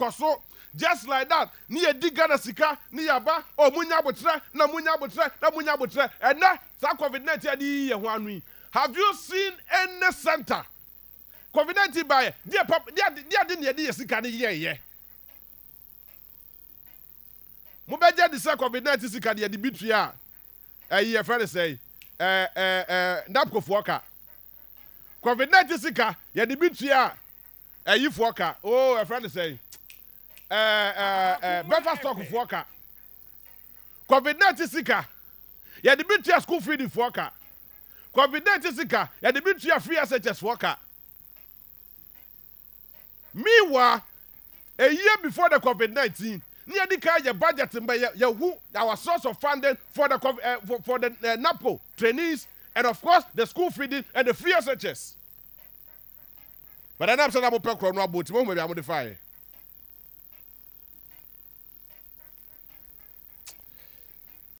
koso just like that ni e digana sika ni yaba o munya botre na munya botre and na sa COVID-19 adi ye ho anu. Have you seen any center COVID-19 by dear papa dear de sika ni ye mo beje de say COVID-19 sika de bitua ye friend say NABCO foka COVID-19 sika ye de bitua foka oh a friend say breakfast stock foka COVID-19 sika ye de bitua school feeding foka COVID-19 sika ye de bitua free SHS foka. Meanwhile, a year before the COVID-19, near the car your budget who our source of funding for the NABCO trainees and of course the school feeding and the free SHS. But I'm saying I'm going to modify.